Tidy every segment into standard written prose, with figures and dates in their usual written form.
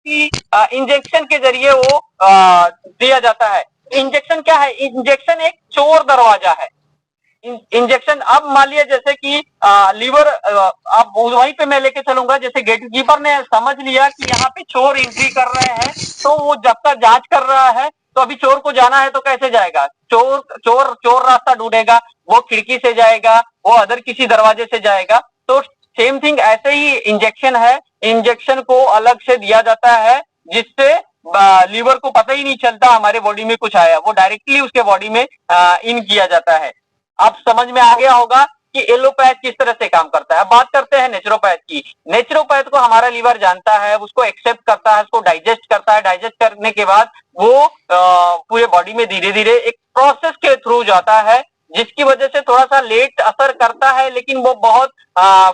कि इंजेक्शन के जरिए वो दिया जाता है। इंजेक्शन क्या है? इंजेक्शन एक चोर दरवाजा है। इंजेक्शन, अब मान लिया जैसे कि लीवर, अब वहीं पे मैं लेके चलूंगा, जैसे गेट कीपर ने समझ लिया कि यहाँ पे चोर एंट्री कर रहे हैं, तो वो जब तक जांच कर रहा है, तो अभी चोर को जाना है तो कैसे जाएगा? चोर चोर चोर रास्ता ढूंढेगा, वो खिड़की से जाएगा, वो अदर किसी दरवाजे से जाएगा। तो सेम थिंग ऐसे ही इंजेक्शन है। इंजेक्शन को अलग से दिया जाता है, जिससे लीवर को पता ही नहीं चलता हमारे बॉडी में कुछ आया, वो डायरेक्टली उसके बॉडी में इन किया जाता है। अब समझ में आ गया होगा कि एलोपैथ किस तरह से काम करता है। अब बात करते हैं नेचुरोपैथ की। नेचुरोपैथ को हमारा लीवर जानता है, उसको एक्सेप्ट करता है, उसको डाइजेस्ट करता है। डाइजेस्ट करने के बाद वो पूरे बॉडी में धीरे धीरे एक प्रोसेस के थ्रू जाता है, जिसकी वजह से थोड़ा सा लेट असर करता है, लेकिन वो बहुत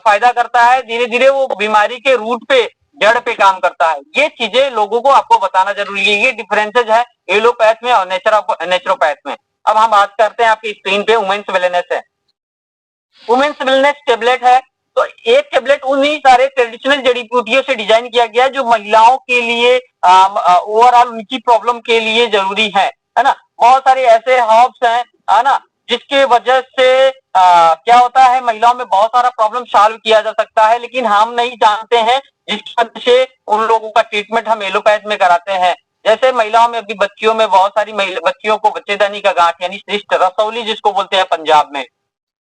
फायदा करता है। धीरे धीरे वो बीमारी के रूट पे, जड़ पे काम करता है। ये चीजें लोगों को आपको बताना जरूरी है। ये डिफरेंसेज है एलोपैथ में और नेचुरोपैथ में। अब हम बात करते हैं, आपकी स्क्रीन पे वुमेन्स वेलनेस है। वुमेन्स वेलनेस टेबलेट है, तो एक टेबलेट उन्हीं सारे ट्रेडिशनल जड़ी बूटियों से डिजाइन किया गया जो महिलाओं के लिए ओवरऑल उनकी प्रॉब्लम के लिए जरूरी है ना। बहुत सारे ऐसे हर्ब्स हैं, है ना, जिसके वजह से क्या होता है, महिलाओं में बहुत सारा प्रॉब्लम सॉल्व किया जा सकता है, लेकिन हम नहीं जानते हैं, जिसकी वजह से उन लोगों का ट्रीटमेंट हम एलोपैथ में कराते हैं। जैसे महिलाओं में, अभी बच्चियों में, बहुत सारी बच्चियों को बच्चेदानी का गांठ यानी सिस्ट, रसौली जिसको बोलते हैं पंजाब में,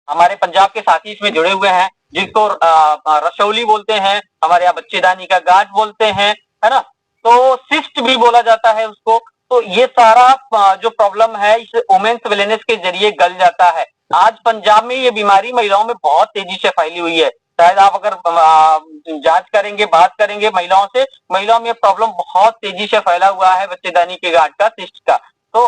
हमारे पंजाब के साथी इसमें जुड़े हुए हैं, जिसको रसौली बोलते हैं, हमारे यहाँ बच्चेदानी का गांठ बोलते हैं, है ना। तो सिस्ट भी बोला जाता है उसको। तो ये सारा जो प्रॉब्लम है इस वुमेन्स वेलनेस के जरिए गल जाता है। आज पंजाब में ये बीमारी महिलाओं में बहुत तेजी से फैली हुई है। शायद आप अगर जांच करेंगे, बात करेंगे महिलाओं से, महिलाओं में प्रॉब्लम बहुत तेजी से फैला हुआ है बच्चेदानी के गांठ का, सिस्ट का। तो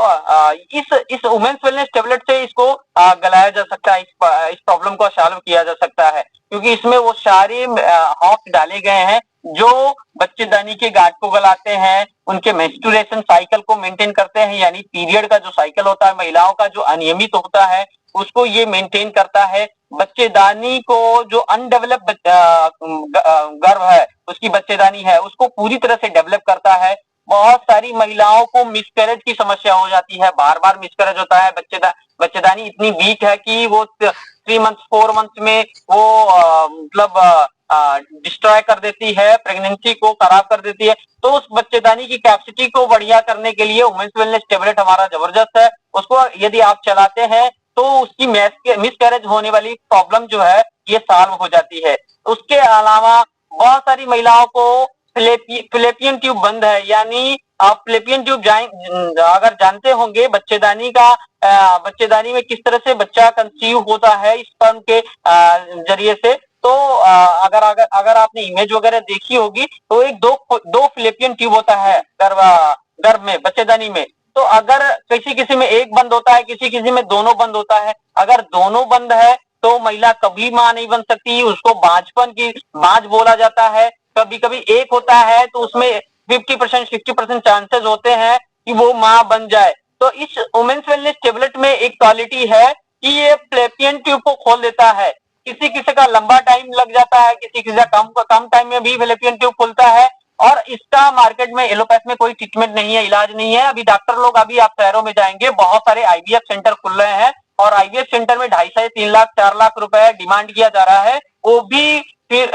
इस वुमेन्स वेलनेस टेबलेट से इसको गलाया जा सकता है, इस प्रॉब्लम को सॉल्व किया जा सकता है, क्योंकि इसमें वो सारे हॉर्स डाले गए हैं जो बच्चेदानी के गांठ को गलाते हैं, उनके मेंस्ट्रुएशन साइकिल को मेंटेन करते हैं, यानी पीरियड का जो साइकिल होता है महिलाओं का जो अनियमित होता है उसको ये मेंटेन करता है। बच्चेदानी को जो अनडेवलप गर्भ है, उसकी बच्चेदानी है, उसको पूरी तरह से डेवलप करता है। बहुत सारी महिलाओं को मिसकैरेज की समस्या हो जाती है, बार बार मिसकैरेज होता है। बच्चेदानी इतनी वीक है कि वो 3 मंथ्स 4 मंथ्स में वो मतलब डिस्ट्रॉय कर देती है, प्रेगनेंसी को खराब कर देती है। तो उस बच्चेदानी की कैपेसिटी को बढ़िया करने के लिए वुमेन्स वेलनेस टेबलेट हमारा जबरदस्त है। उसको यदि आप चलाते हैं तो उसकी मिसकैरेज होने वाली प्रॉब्लम जो है ये सॉल्व हो जाती है। उसके अलावा बहुत सारी महिलाओं को फिलिपियन ट्यूब बंद है, यानी आप फिलिपियन ट्यूब अगर जानते होंगे, बच्चेदानी का बच्चेदानी में किस तरह से बच्चा कंसीव होता है स्पर्म के जरिए से। तो अगर आपने इमेज वगैरह देखी होगी तो एक दो फिलिपियन ट्यूब होता है गर्भ में, बच्चेदानी में। तो अगर किसी किसी में एक बंद होता है, किसी किसी में दोनों बंद होता है। अगर दोनों बंद है तो महिला कभी मां नहीं बन सकती, उसको बांझ बोला जाता है। कभी कभी एक होता है तो उसमें 50% 60% चांसेस होते हैं कि वो मां बन जाए। तो इस वुमेन्स वेलनेस टेबलेट में एक क्वालिटी है कि ये फिलिपियन ट्यूब को खोल देता है। किसी किसी का लंबा टाइम लग जाता है, किसी किसी का कम टाइम में भी फिलिपियन ट्यूब खुलता है। और इसका मार्केट में एलोपैथ में कोई ट्रीटमेंट नहीं है, इलाज नहीं है। अभी डॉक्टर लोग, अभी आप शहरों में जाएंगे, बहुत सारे आईवीएफ सेंटर खुल रहे हैं और आईवीएफ सेंटर में 2.5 से 3 लाख 4 लाख रुपए डिमांड किया जा रहा है। वो भी फिर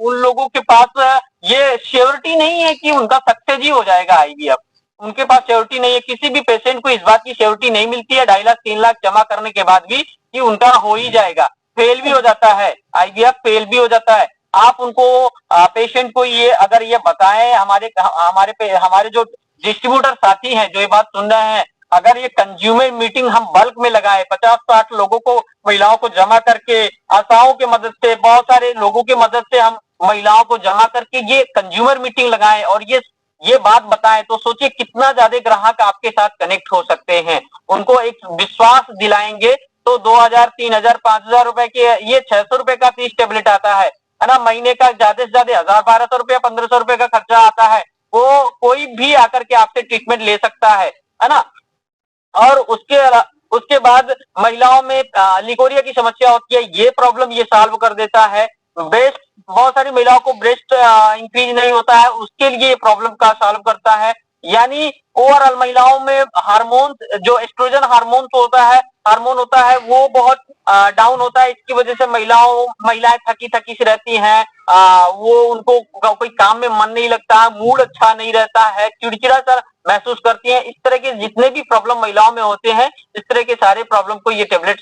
उन लोगों के पास ये श्योरिटी नहीं है कि उनका सक्सेस ही हो जाएगा आईवीएफ। उनके पास श्योरिटी नहीं है, किसी भी पेशेंट को इस बात की श्योरिटी नहीं मिलती है 2.5 लाख 3 लाख जमा करने के बाद भी कि उनका हो ही जाएगा। फेल भी हो जाता है, आईवीएफ फेल भी हो जाता है। आप उनको पेशेंट को ये अगर ये बताएं, हमारे जो डिस्ट्रीब्यूटर साथी हैं जो ये बात सुन रहे हैं, अगर ये कंज्यूमर मीटिंग हम बल्क में लगाए, 50-60 लोगों को, महिलाओं को जमा करके, आशाओं के मदद से, बहुत सारे लोगों की मदद से हम महिलाओं को जमा करके ये कंज्यूमर मीटिंग लगाएं और ये बात बताएं, तो सोचिए कितना ज्यादा ग्राहक आपके साथ कनेक्ट हो सकते हैं। उनको एक विश्वास दिलाएंगे तो 2000 3000 5000 रुपए के, ये 600 रुपए का 30 टेबलेट आता है ना। महीने का ज्यादा से ज्यादा 1000-1200 रुपया 1500 रुपए का खर्चा आता है। वो कोई भी आकर के आपसे ट्रीटमेंट ले सकता है ना। और उसके बाद महिलाओं में लिकोरिया की समस्या होती है, ये प्रॉब्लम ये सॉल्व कर देता है। ब्रेस्ट, बहुत सारी महिलाओं को ब्रेस्ट इंक्रीज नहीं होता है, उसके लिए प्रॉब्लम का सॉल्व करता है। यानी ओवरऑल महिलाओं में हार्मोन, जो एस्ट्रोजन हार्मोन होता है वो बहुत डाउन होता है। इसकी वजह से महिलाएं थकी थकी सी रहती हैं, वो उनको कोई काम में मन नहीं लगता है, मूड अच्छा नहीं रहता है, चिड़चिड़ा सा महसूस करती हैं। इस तरह के जितने भी प्रॉब्लम महिलाओं में होते हैं, इस तरह के सारे प्रॉब्लम को ये टेबलेट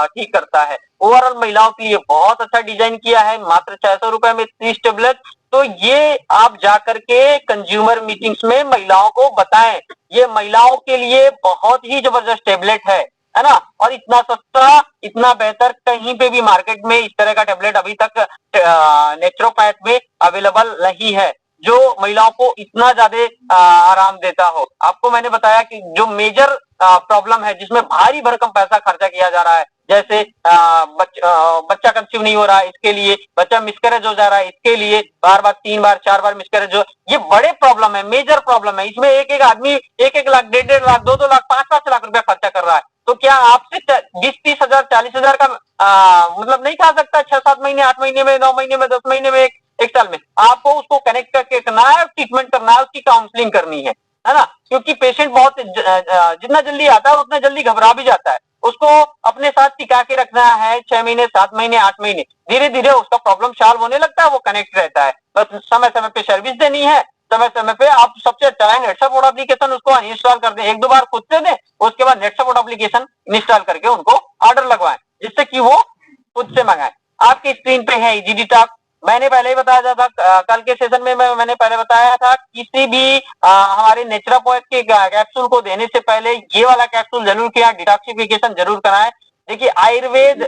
ठीक करता है। ओवरऑल महिलाओं के लिए बहुत अच्छा डिजाइन किया है, मात्र 600 रुपए में 30 टेबलेट। तो ये आप जाकर के कंज्यूमर मीटिंग्स में महिलाओं को बताएं, ये महिलाओं के लिए बहुत ही जबरदस्त टेबलेट है ना। और इतना सस्ता, इतना बेहतर कहीं पे भी मार्केट में इस तरह का टेबलेट अभी तक नेचुरोपैथ में अवेलेबल नहीं है, जो महिलाओं को इतना ज्यादा आराम देता हो। आपको मैंने बताया कि जो मेजर प्रॉब्लम है, जिसमें भारी भरकम पैसा खर्चा किया जा रहा है, जैसे बच्चा कंसीव नहीं हो रहा है, इसके लिए, बच्चा मिसकैरेज हो जा रहा है, इसके लिए, बार बार 3 बार 4 बार मिसकैरेज हो, ये बड़े प्रॉब्लम है, मेजर प्रॉब्लम है। इसमें एक एक आदमी 1-1 लाख, 1.5 लाख, 2-2 लाख, 5-5 लाख रुपया खर्चा कर रहा है। तो क्या आपसे 20-30 हजार, 40 हजार का मतलब नहीं खा सकता 6-7 महीने, 8 महीने में, 9 महीने में, 10 महीने में, एक साल में? आपको उसको कनेक्ट करके करना है, ट्रीटमेंट करना है, उसकी काउंसलिंग करनी है ना। क्योंकि पेशेंट बहुत जितना जल्दी आता है उतना जल्दी घबरा भी जाता है। उसको अपने साथ टिका के रखना है 6 महीने, 7 महीने, 8 महीने, धीरे धीरे उसका प्रॉब्लम सॉल्व होने लगता है, वो कनेक्ट रहता है। बस समय समय पे सर्विस देनी है, समय समय पे आप सबसे अच्छा है नेट सपोर्ट एप्लीकेशन उसको अनइंस्टॉल कर दें, 1-2 बार खुद से दें, उसके बाद नेट सपोर्ट एप्लीकेशन इंस्टॉल करके उनको ऑर्डर लगवाएं, जिससे कि वो खुद से मंगाएं। आपकी स्क्रीन पे है इजी डिटॉक्स, मैंने पहले ही बताया था, कल के सेशन में मैंने पहले बताया था, किसी भी हमारे नेचुरोपैथ के कैप्सूल को देने से पहले ये वाला कैप्सूल जरूर किया, डिटॉक्सिफिकेशन जरूर कराएं। देखिए आयुर्वेद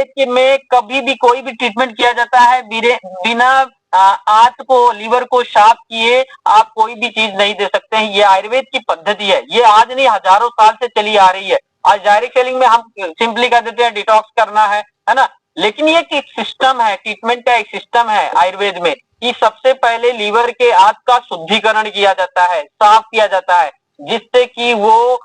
के में कभी भी कोई भी ट्रीटमेंट किया जाता है बिना आंत को, लीवर को साफ किए आप कोई भी चीज नहीं दे सकते हैं। ये आयुर्वेद की पद्धति है, ये आज नहीं हजारों साल से चली आ रही है। आज डायरेक्ट सेलिंग में हम सिंपली कह देते हैं डिटॉक्स करना है ना, लेकिन ये एक सिस्टम है, ट्रीटमेंट का एक सिस्टम है आयुर्वेद में, कि सबसे पहले लीवर के आंत का शुद्धिकरण किया जाता है, साफ किया जाता है, जिससे कि वो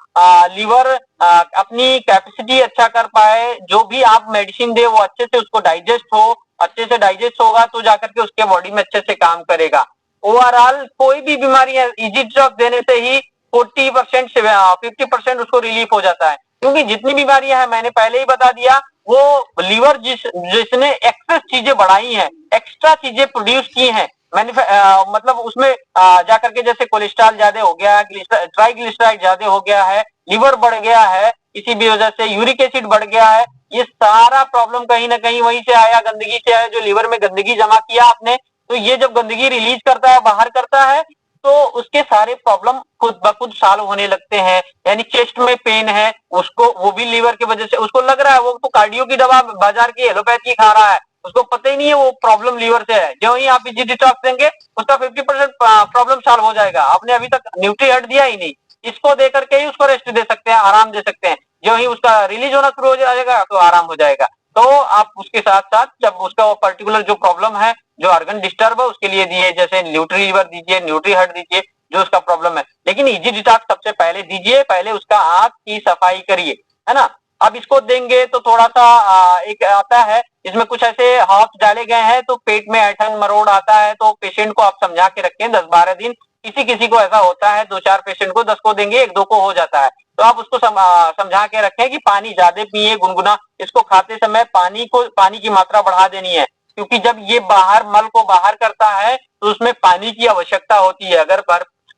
लीवर अपनी कैपेसिटी अच्छा कर पाए, जो भी आप मेडिसिन दे वो अच्छे से उसको डाइजेस्ट हो, अच्छे से डाइजेस्ट होगा तो जाकर के उसके बॉडी में अच्छे से काम करेगा। ओवरऑल कोई भी बीमारी है, इजी ड्रग देने से ही 40% से 50% उसको रिलीफ हो जाता है। क्योंकि जितनी बीमारियां हैं मैंने पहले ही बता दिया, वो लीवर जिसने एक्सेस चीजें बढ़ाई हैं, एक्स्ट्रा चीजें प्रोड्यूस की हैं, मतलब उसमें जाकर के जैसे कोलेस्ट्रॉल ज्यादा हो गया, ट्राइग्लिसराइड ज्यादा हो गया है, लिवर बढ़ गया है, इसी भी वजह से यूरिक एसिड बढ़ गया है। ये सारा प्रॉब्लम कहीं ना कहीं वहीं से आया, गंदगी से आया, जो लीवर में गंदगी जमा किया आपने, तो ये जब गंदगी रिलीज करता है, बाहर करता है, तो उसके सारे प्रॉब्लम खुद ब खुद सॉल्व होने लगते हैं। यानी चेस्ट में पेन है, उसको वो भी लीवर की वजह से, उसको लग रहा है वो तो कार्डियो की दवा बाजार की एलोपैथी खा रहा है, उसको पता ही नहीं है वो प्रॉब्लम लीवर से है। जो ही आप इजी डिटॉक्स देंगे उसका 50% प्रॉब्लम सॉल्व हो जाएगा। आपने अभी तक न्यूट्री हट दिया ही नहीं, इसको दे करके ही उसको रेस्ट दे सकते हैं, आराम दे सकते हैं। जो ही उसका रिलीज होना शुरू हो जाएगा तो आराम हो जाएगा। तो आप उसके साथ साथ जब उसका पर्टिकुलर जो प्रॉब्लम है, जो ऑर्गन डिस्टर्ब है, उसके लिए दिए, जैसे न्यूट्री लीवर दीजिए, न्यूट्री हट दीजिए, जो उसका प्रॉब्लम है। लेकिन इजी डिटॉक्स सबसे पहले दीजिए, पहले उसका आंत की सफाई करिए, है ना। अब इसको देंगे तो थोड़ा सा एक आता है, इसमें कुछ ऐसे हर्ब्स डाले गए हैं, तो पेट में ऐठन मरोड़ आता है, तो पेशेंट को आप समझा के रखें 10-12 दिन। किसी किसी को ऐसा होता है, 2-4 पेशेंट को, 10 को देंगे 1-2 को हो जाता है, तो आप उसको समझा के रखें कि पानी ज्यादा पिए, गुनगुना, इसको खाते समय पानी की मात्रा बढ़ा देनी है। क्योंकि जब ये बाहर मल को बाहर करता है तो उसमें पानी की आवश्यकता होती है। अगर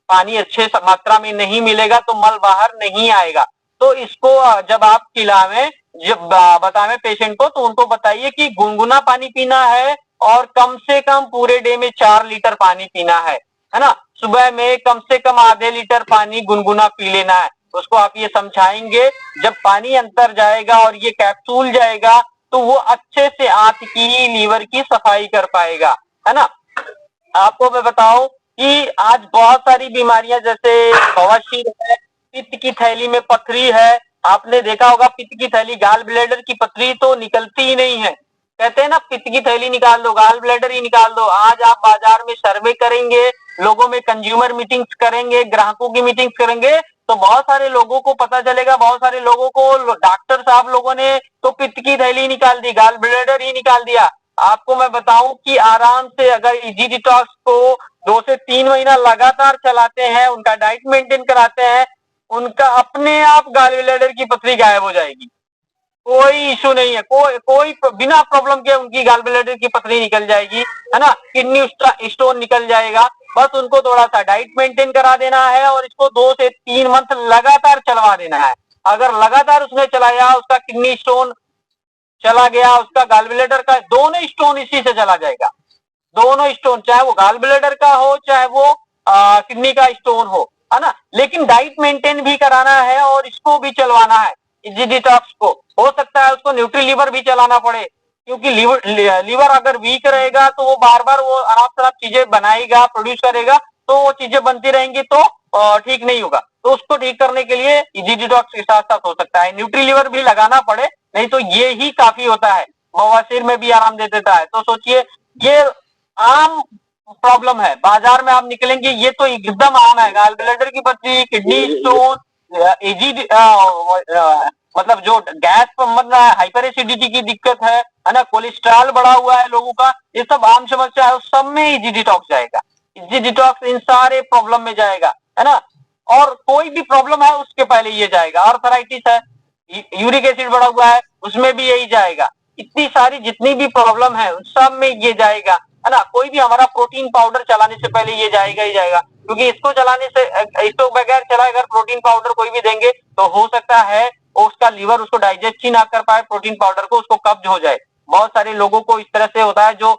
पानी अच्छे मात्रा में नहीं मिलेगा तो मल बाहर नहीं आएगा। तो इसको जब आप खिलावें, जब बतावें पेशेंट को, तो उनको बताइए कि गुनगुना पानी पीना है और कम से कम पूरे डे में 4 लीटर पानी पीना है ना। सुबह में कम से कम आधे लीटर पानी गुनगुना पी लेना है। उसको आप ये समझाएंगे, जब पानी अंदर जाएगा और ये कैप्सूल जाएगा तो वो अच्छे से आंत की, लीवर की सफाई कर पाएगा, है ना। आपको मैं बताऊं कि आज बहुत सारी बीमारियां, जैसे बवासीर है, पित्त की थैली में पथरी है, आपने देखा होगा पित्त की थैली, गाल ब्लैडर की पथरी तो निकलती ही नहीं है। कहते हैं ना, पित्त की थैली निकाल दो, गाल ब्लैडर ही निकाल दो। आज आप बाजार में सर्वे करेंगे, लोगों में कंज्यूमर मीटिंग्स करेंगे, ग्राहकों की मीटिंग्स करेंगे, तो बहुत सारे लोगों को पता चलेगा, बहुत सारे लोगों को, डॉक्टर साहब लोगों ने तो पित्त की थैली निकाल दी, गाल ब्लैडर ही निकाल दिया। आपको मैं बताऊं कि आराम से अगर इजी डिटॉक्स को 2 से 3 महीना लगातार चलाते हैं, उनका डाइट मेंटेन कराते हैं, उनका अपने आप गॉल ब्लैडर की पथरी गायब हो जाएगी। कोई इशू नहीं है, कोई बिना प्रॉब्लम के उनकी गॉल ब्लैडर की पथरी निकल जाएगी, है ना, किडनी स्टोन निकल जाएगा। बस उनको थोड़ा सा डाइट मेंटेन करा देना है और इसको 2 से 3 मंथ लगातार चलवा देना है। अगर लगातार उसने चलाया, उसका किडनी स्टोन चला गया, उसका गॉल ब्लैडर का दोनों स्टोन इसी से चला जाएगा। दोनों स्टोन, चाहे वो गॉल ब्लैडर का हो चाहे वो किडनी का स्टोन हो, है ना। लेकिन डाइट मेंटेन भी कराना है और इसको भी चलवाना है, इजी डिटॉक्स को। हो सकता है उसको न्यूट्री लीवर भी चलाना पड़े, क्योंकि लीवर अगर वीक रहेगा तो वो बार बार वो अनाप शनाप चीजें बनाएगा, प्रोड्यूस करेगा, तो वो चीजें बनती रहेंगी तो ठीक नहीं होगा। तो उसको ठीक करने के लिए इजी डिटॉक्स के साथ साथ हो सकता है न्यूट्री लीवर भी लगाना पड़े, नहीं तो ये ही काफी होता है, बवासीर में भी आराम दे देता है। तो सोचिए, ये आम प्रॉब्लम है, बाजार में आप निकलेंगे ये तो एकदम आम है, गॉल ब्लैडर की पथरी, किडनी स्टोन, एजी मतलब जो गैस मतलब हाइपर एसिडिटी की दिक्कत है ना, कोलेस्ट्रॉल बढ़ा हुआ है लोगों का, ये सब आम समस्या है, उस सब में इजी डिटॉक्स जाएगा। इजी डिटॉक्स इन सारे प्रॉब्लम में जाएगा, है ना। और कोई भी प्रॉब्लम है उसके पहले ये जाएगा। आर्थराइटिस है, यूरिक एसिड बढ़ा हुआ है, उसमें भी यही जाएगा। इतनी सारी जितनी भी प्रॉब्लम है उन सब में ये जाएगा, है ना। कोई भी हमारा प्रोटीन पाउडर चलाने से पहले ये जाएगा ही जाएगा, क्योंकि इसको चलाने से, इसको बगैर चलाए अगर प्रोटीन पाउडर कोई भी देंगे तो हो सकता है उसका लीवर उसको डाइजेस्ट ही ना कर पाए, प्रोटीन पाउडर को, उसको कब्ज हो जाए। बहुत सारे लोगों को इस तरह से होता है जो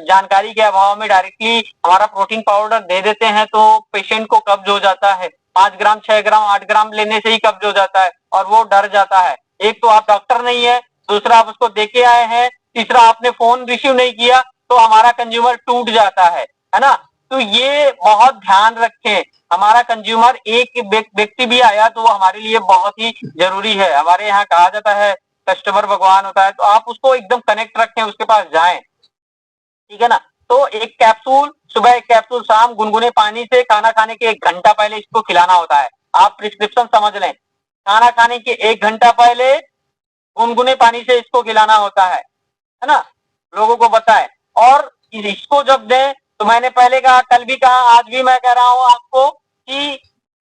जानकारी के अभाव में डायरेक्टली हमारा प्रोटीन पाउडर दे देते हैं, तो पेशेंट को कब्ज हो जाता है। 5 ग्राम 6 ग्राम 8 ग्राम लेने से ही कब्ज हो जाता है और वो डर जाता है। एक तो आप डॉक्टर नहीं है, दूसरा आप उसको देके आए हैं, तीसरा आपने फोन रिसीव नहीं किया तो हमारा कंज्यूमर टूट जाता है ना। तो ये बहुत ध्यान रखें, हमारा कंज्यूमर एक व्यक्ति भी आया तो वो हमारे लिए बहुत ही जरूरी है। हमारे यहाँ कहा जाता है कस्टमर भगवान होता है, तो आप उसको एकदम कनेक्ट रखें, उसके पास जाएं, ठीक है ना। तो एक कैप्सूल सुबह, एक कैप्सूल शाम, गुनगुने पानी से खाना खाने के 1 घंटा पहले इसको खिलाना होता है। आप प्रिस्क्रिप्शन समझ लें, खाना खाने के 1 घंटा पहले गुनगुने पानी से इसको खिलाना होता है ना, लोगों को बताएं। और इसको जब दें तो मैंने पहले कहा, कल भी कहा, आज भी मैं कह रहा हूं आपको कि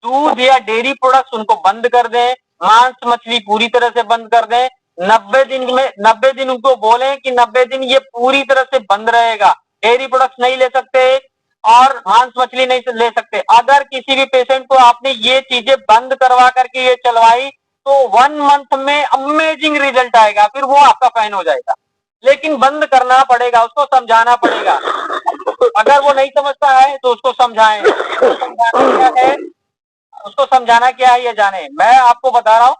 दूध या डेयरी प्रोडक्ट्स उनको बंद कर दें, मांस मछली पूरी तरह से बंद कर दें। 90 दिन उनको बोलें कि 90 दिन ये पूरी तरह से बंद रहेगा, डेयरी प्रोडक्ट्स नहीं ले सकते और मांस मछली नहीं ले सकते। अगर किसी भी पेशेंट को आपने ये चीजें बंद करवा करके ये चलवाई तो 1 मंथ में अमेजिंग रिजल्ट आएगा, फिर वो आपका फैन हो जाएगा। लेकिन बंद करना पड़ेगा, उसको समझाना पड़ेगा। अगर वो नहीं समझता है तो उसको समझाएं, समझाना क्या है, उसको समझाना क्या है ये जाने। मैं आपको बता रहा हूँ,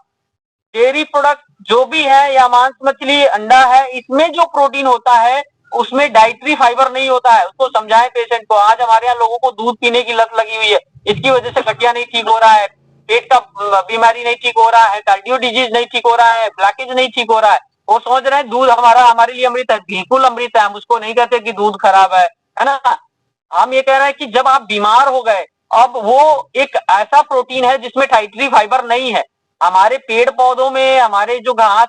डेयरी प्रोडक्ट जो भी है या मांस मछली अंडा है, इसमें जो प्रोटीन होता है उसमें डाइटरी फाइबर नहीं होता है। उसको समझाएं पेशेंट को। आज हमारे यहाँ लोगों को दूध पीने की लत लगी हुई है, इसकी वजह से गठिया नहीं ठीक हो रहा है, पेट का बीमारी नहीं ठीक हो रहा है, कार्डियो डिजीज नहीं ठीक हो रहा है, ब्लॉकेज नहीं ठीक हो रहा है। वो समझ रहे हैं दूध हमारे लिए अमृत है, बिल्कुल अमृत है। हम उसको नहीं कहते कि दूध खराब है ना। हम ये कह रहे हैं कि जब आप बीमार हो गए, अब वो एक ऐसा प्रोटीन है जिसमें डाइटरी फाइबर नहीं है। हमारे पेड़ पौधों में, हमारे जो घास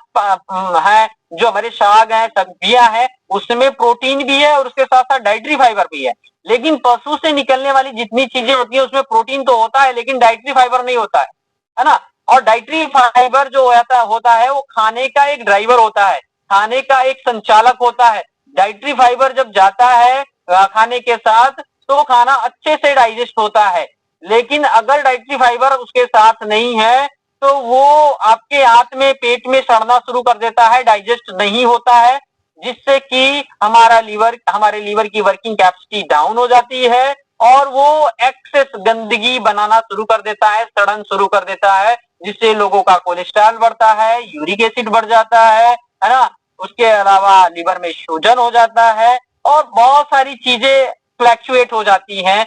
है, जो हमारे साग है, सब्जियां हैं, उसमें प्रोटीन भी है और उसके साथ साथ डाइटरी फाइबर भी है। लेकिन पशु से निकलने वाली जितनी चीजें होती है उसमें प्रोटीन तो होता है लेकिन डाइटरी फाइबर नहीं होता है ना। और डाइटरी फाइबर जो होता है वो खाने का एक ड्राइवर होता है, खाने का एक संचालक होता है। डाइटरी फाइबर जब जाता है खाने के साथ तो खाना अच्छे से डाइजेस्ट होता है। लेकिन अगर डाइटरी फाइबर उसके साथ नहीं है तो वो आपके हाथ में, पेट में सड़ना शुरू कर देता है, डाइजेस्ट नहीं होता है, जिससे कि हमारे लीवर की वर्किंग कैपेसिटी डाउन हो जाती है और वो एक्सेस गंदगी बनाना शुरू कर देता है, सड़न शुरू कर देता है, जिससे लोगों का कोलेस्ट्रॉल बढ़ता है, यूरिक एसिड बढ़ जाता है ना। उसके अलावा लीवर में सूजन हो जाता है और बहुत सारी चीजें फ्लैक्चुएट हो जाती हैं,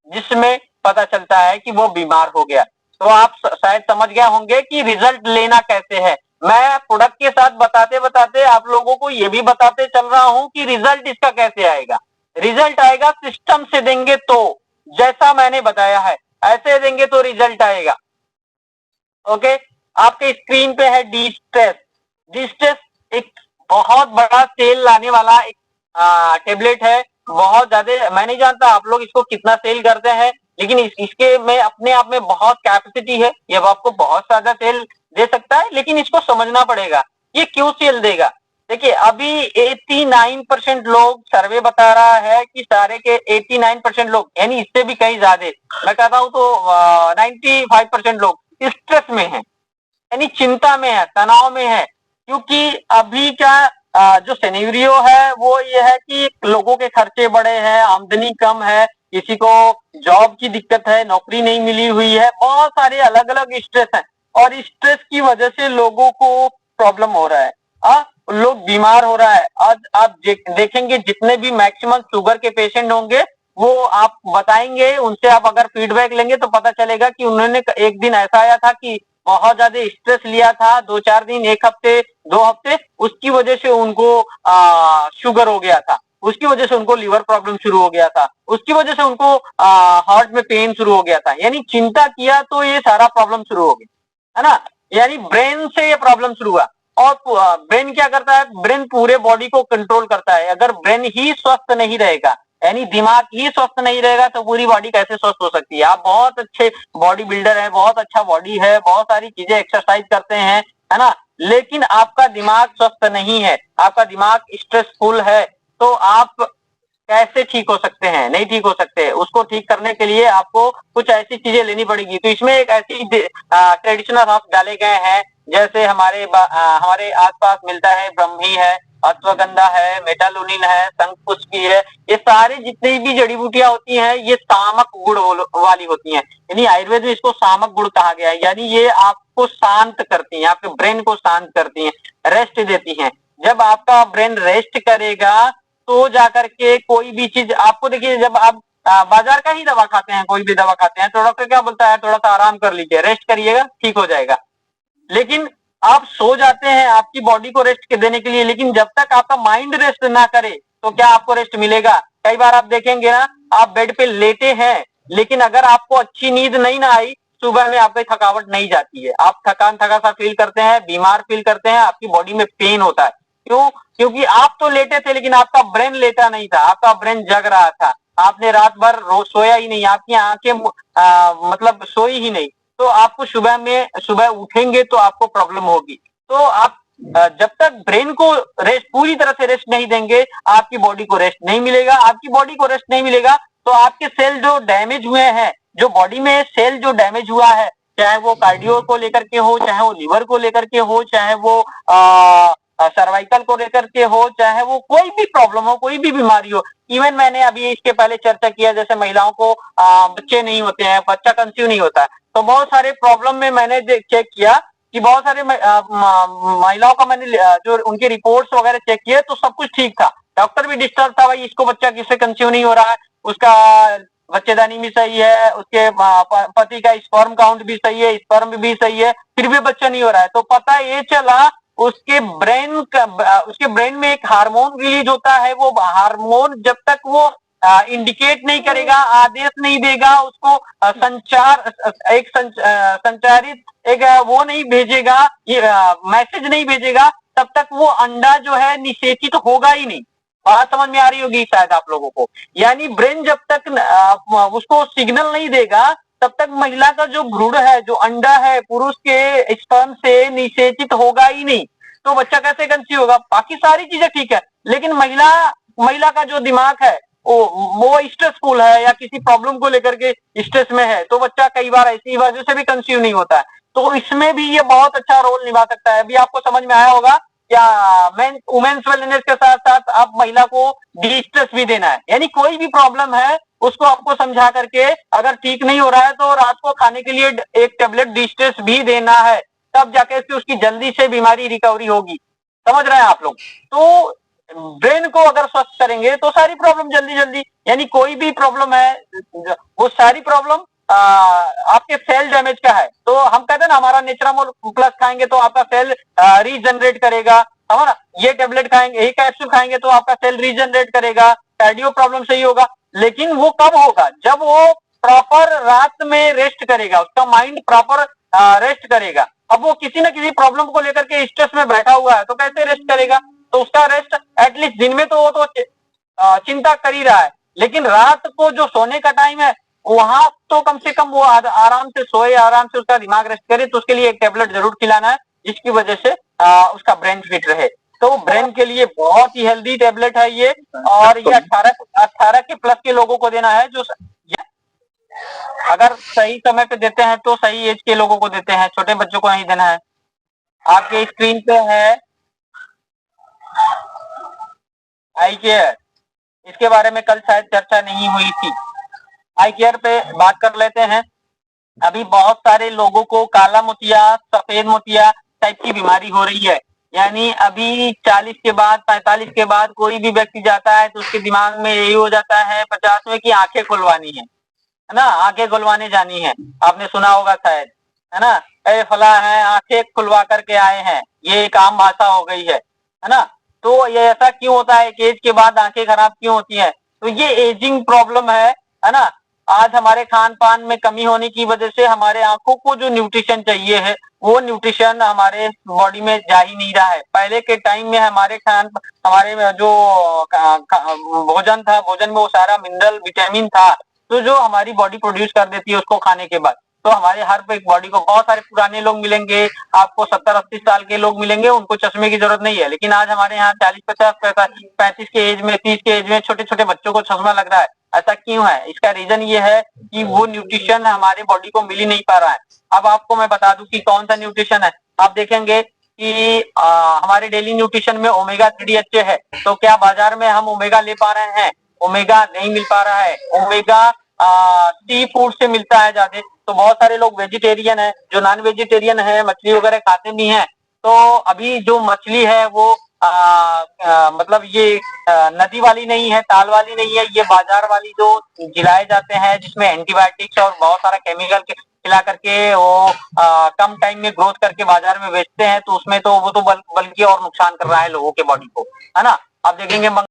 जिसमें पता चलता है कि वो बीमार हो गया। तो आप शायद समझ गए होंगे कि रिजल्ट लेना कैसे है। मैं प्रोडक्ट के साथ बताते बताते आप लोगों को ये भी बताते चल रहा हूं कि रिजल्ट इसका कैसे आएगा। रिजल्ट आएगा सिस्टम से देंगे तो, जैसा मैंने बताया है ऐसे देंगे तो रिजल्ट आएगा। ओके, आपके स्क्रीन पे है डी स्ट्रेस। डी स्ट्रेस एक बहुत बड़ा सेल लाने वाला एक टेबलेट है। बहुत ज्यादा, मैं नहीं जानता आप लोग इसको कितना सेल करते हैं, लेकिन इसके में अपने आप में बहुत कैपेसिटी है। ये आपको बहुत ज्यादा सेल दे सकता है, लेकिन इसको समझना पड़ेगा ये क्यों सेल देगा। देखिए अभी 89% लोग, सर्वे बता रहा है कि सारे के 89% लोग, यानी इससे भी कहीं ज्यादा, मैं कहता हूं तो 95% लोग स्ट्रेस में है, यानी चिंता में है, तनाव में है। क्योंकि अभी का जो सिनेरियो है वो ये है कि लोगों के खर्चे बड़े हैं, आमदनी कम है, किसी को जॉब की दिक्कत है, नौकरी नहीं मिली हुई है, बहुत सारे अलग अलग स्ट्रेस हैं, और स्ट्रेस की वजह से लोगों को प्रॉब्लम हो रहा है। लोग बीमार हो रहा है। आज आप देखेंगे जितने भी मैक्सिमम शुगर के पेशेंट होंगे, वो आप बताएंगे, उनसे आप अगर फीडबैक लेंगे तो पता चलेगा कि उन्होंने एक दिन ऐसा आया था कि बहुत ज्यादा स्ट्रेस लिया था, 2-4 दिन, 1 हफ्ते, 2 हफ्ते, उसकी वजह से उनको शुगर हो गया था, उसकी वजह से उनको लीवर प्रॉब्लम शुरू हो गया था, उसकी वजह से उनको हार्ट में पेन शुरू हो गया था। यानी चिंता किया तो ये सारा प्रॉब्लम शुरू हो गया, है ना। यानी ब्रेन से ये प्रॉब्लम शुरू हुआ। और ब्रेन क्या करता है, ब्रेन पूरे बॉडी को कंट्रोल करता है। अगर ब्रेन ही स्वस्थ नहीं रहेगा, यानी दिमाग ही स्वस्थ नहीं रहेगा, तो पूरी बॉडी कैसे स्वस्थ हो सकती है। आप बहुत अच्छे बॉडी बिल्डर है, बहुत अच्छा बॉडी है, बहुत सारी चीजें एक्सरसाइज करते हैं, है ना, लेकिन आपका दिमाग स्वस्थ नहीं है, आपका दिमाग स्ट्रेसफुल है, तो आप कैसे ठीक हो सकते हैं? नहीं ठीक हो सकते। उसको ठीक करने के लिए आपको कुछ ऐसी चीजें लेनी पड़ेगी। तो इसमें एक ऐसी ट्रेडिशनल हर्ब्स डाले गए हैं, जैसे हमारे आसपास मिलता है, ब्रह्मी है, अश्वगंधा है, मेटालुनिन है, शंखपुष्पी है। ये सारे जितनी भी जड़ी बूटियां होती हैं, ये सामक गुण वाली होती हैं। यानी आयुर्वेद में इसको सामक गुण कहा गया है। यानी ये आपको शांत करती हैं, आपके ब्रेन को शांत करती हैं, रेस्ट देती हैं। जब आपका ब्रेन रेस्ट करेगा तो जाकर के कोई भी चीज आपको, देखिए जब आप बाजार का ही दवा खाते हैं, कोई भी दवा खाते हैं, तो डॉक्टर क्या बोलता है, थोड़ा सा आराम कर लीजिए, रेस्ट करिएगा, ठीक हो जाएगा। लेकिन आप सो जाते हैं आपकी बॉडी को रेस्ट देने के लिए, लेकिन जब तक आपका माइंड रेस्ट ना करे तो क्या आपको रेस्ट मिलेगा? कई बार आप देखेंगे ना, आप बेड पे लेटे हैं, लेकिन अगर आपको अच्छी नींद नहीं ना आई, सुबह में आपकी थकावट नहीं जाती है, आप थका सा फील करते हैं, बीमार फील करते हैं, आपकी बॉडी में पेन होता है। क्यों? क्योंकि आप तो लेटे थे, लेकिन आपका ब्रेन लेटा नहीं था, आपका ब्रेन जग रहा था। आपने रात भर सोया ही नहीं, आपकी आंखें मतलब सोई ही नहीं। तो आपको सुबह उठेंगे तो आपको प्रॉब्लम होगी। तो आप जब तक ब्रेन को रेस्ट, पूरी तरह से रेस्ट नहीं देंगे, आपकी बॉडी को रेस्ट नहीं मिलेगा। आपकी बॉडी को रेस्ट नहीं मिलेगा तो आपके सेल जो डैमेज हुए हैं, जो बॉडी में सेल जो डैमेज हुआ है, चाहे वो कार्डियो को लेकर के हो, चाहे वो लीवर को लेकर के हो, चाहे वो सर्वाइकल को लेकर के हो, चाहे वो कोई भी प्रॉब्लम हो, कोई भी बीमारी हो। इवन मैंने अभी इसके पहले चर्चा किया, जैसे महिलाओं को बच्चे नहीं होते हैं, बच्चा कंसीव नहीं होता है, तो बहुत सारे प्रॉब्लम में मैंने चेक किया कि बहुत सारे महिलाओं का मैंने जो उनके रिपोर्ट्स वगैरह चेक किए तो सब कुछ ठीक था। डॉक्टर भी डिस्टर्ब था, भाई इसको बच्चा किससे कंसीव नहीं हो रहा है, उसका बच्चेदानी भी सही है, उसके पति का स्पर्म काउंट भी सही है, स्पर्म भी सही है, फिर भी बच्चा नहीं हो रहा है। तो पता ये चला उसके ब्रेन में एक हार्मोन रिलीज होता है। वो हार्मोन जब तक वो इंडिकेट नहीं करेगा, आदेश नहीं देगा, उसको संचारित एक वो नहीं भेजेगा, ये मैसेज नहीं भेजेगा, तब तक वो अंडा जो है निषेचित होगा ही नहीं। बात समझ में आ रही होगी शायद आप लोगों को। यानी ब्रेन जब तक उसको सिग्नल नहीं देगा, तब तक महिला का जो भ्रूण है, जो अंडा है, पुरुष के स्पर्म से निषेचित होगा ही नहीं। तो बच्चा कैसे कंसीव होगा? बाकी सारी चीजें ठीक है, लेकिन महिला का जो दिमाग है वो स्ट्रेसफुल है, या किसी प्रॉब्लम को लेकर के स्ट्रेस में है, तो बच्चा कई बार ऐसी वजह से भी कंसीव नहीं होता है। तो इसमें भी ये बहुत अच्छा रोल निभा सकता है। अभी आपको समझ में आया होगा क्या, वुमेन्स वेलनेस के साथ साथ आप महिला को डी स्ट्रेस भी देना है। यानी कोई भी प्रॉब्लम है उसको आपको समझा करके, अगर ठीक नहीं हो रहा है तो रात को खाने के लिए एक टेबलेट डी स्ट्रेस भी देना है, तब जाके उसकी जल्दी से बीमारी रिकवरी होगी। समझ रहे हैं आप लोग? तो ब्रेन को अगर स्वस्थ करेंगे तो सारी प्रॉब्लम जल्दी जल्दी, यानी कोई भी प्रॉब्लम है, वो सारी प्रॉब्लम आपके सेल डैमेज का है। तो हम कहते हैं ना, हमारा नेचुरामोल प्लस खाएंगे तो आपका सेल रीजनरेट करेगा, हमारा ये टेबलेट खाएंगे, यही कैप्सूल खाएंगे तो आपका सेल रीजनरेट करेगा, कार्डियो प्रॉब्लम सही होगा। लेकिन वो कब होगा? जब वो प्रॉपर रात में रेस्ट करेगा, उसका माइंड प्रॉपर रेस्ट करेगा। अब वो किसी न किसी प्रॉब्लम को लेकर के स्ट्रेस में बैठा हुआ है, तो कैसे रेस्ट करेगा? तो उसका रेस्ट एटलीस्ट दिन में तो वो तो चिंता कर ही रहा है, लेकिन रात को जो सोने का टाइम है वहां तो कम से कम वो आराम से सोए, आराम से उसका दिमाग रेस्ट करे। तो उसके लिए एक टेबलेट जरूर खिलाना है जिसकी वजह से उसका ब्रेन फिट रहे। तो ब्रेन के लिए बहुत ही हेल्दी टेबलेट है ये, और ये 18 के प्लस के लोगों को देना है। जो अगर सही समय पे देते हैं तो सही एज के लोगों को देते हैं, छोटे बच्चों को नहीं देना है। आपके स्क्रीन पे है आई केयर, इसके बारे में कल शायद चर्चा नहीं हुई थी। आई केयर पे बात कर लेते हैं। अभी बहुत सारे लोगों को काला मोतिया, सफेद मोतिया टाइप की बीमारी हो रही है। यानी अभी 40 के बाद, 45 के बाद कोई भी व्यक्ति जाता है तो उसके दिमाग में यही हो जाता है 50 में कि आंखें खुलवानी है ना, आंखें खुलवाने जानी है। आपने सुना होगा शायद, है ना, ए फला है आंखें खुलवा करके आए हैं, ये एक आम भाषा हो गई है ना। तो ये ऐसा क्यों होता है कि एज के बाद आंखें खराब क्यों होती हैं? तो ये एजिंग प्रॉब्लम है ना। आज हमारे खान पान में कमी होने की वजह से हमारे आंखों को जो न्यूट्रिशन चाहिए है वो न्यूट्रिशन हमारे बॉडी में जा ही नहीं रहा है। पहले के टाइम में हमारे जो भोजन था, भोजन में वो सारा मिनरल विटामिन था तो जो हमारी बॉडी प्रोड्यूस कर देती है उसको खाने के बाद। तो हमारे हर एक बॉडी को, बहुत सारे पुराने लोग मिलेंगे आपको, 70-80 साल के लोग मिलेंगे, उनको चश्मे की जरूरत नहीं है। लेकिन आज हमारे यहाँ 40-50, 35 के एज में, 30 के एज में छोटे छोटे बच्चों को चश्मा लग रहा है। ऐसा क्यों है? इसका रीजन ये है कि वो न्यूट्रिशन हमारे बॉडी को मिल ही नहीं पा रहा है। अब आपको मैं बता दूं कि कौन सा न्यूट्रिशन है। आप देखेंगे कि हमारे डेली न्यूट्रिशन में ओमेगा 3 अच्छे है, तो क्या बाजार में हम ओमेगा ले पा रहे हैं? ओमेगा नहीं मिल पा रहा है। ओमेगा सी फूड से मिलता है ज्यादा। तो बहुत सारे लोग वेजिटेरियन है, जो नॉन वेजिटेरियन है, मछली वगैरह खाते भी हैं। तो अभी जो मछली है वो मतलब ये नदी वाली नहीं है, ताल वाली नहीं है, ये बाजार वाली जो जिलाए जाते हैं जिसमें एंटीबायोटिक्स और बहुत सारा केमिकल खिला करके वो कम टाइम में ग्रोथ करके बाजार में बेचते हैं। तो उसमें तो वो तो बल्कि और नुकसान कर रहा है लोगों के बॉडी को, है ना। आप देखेंगे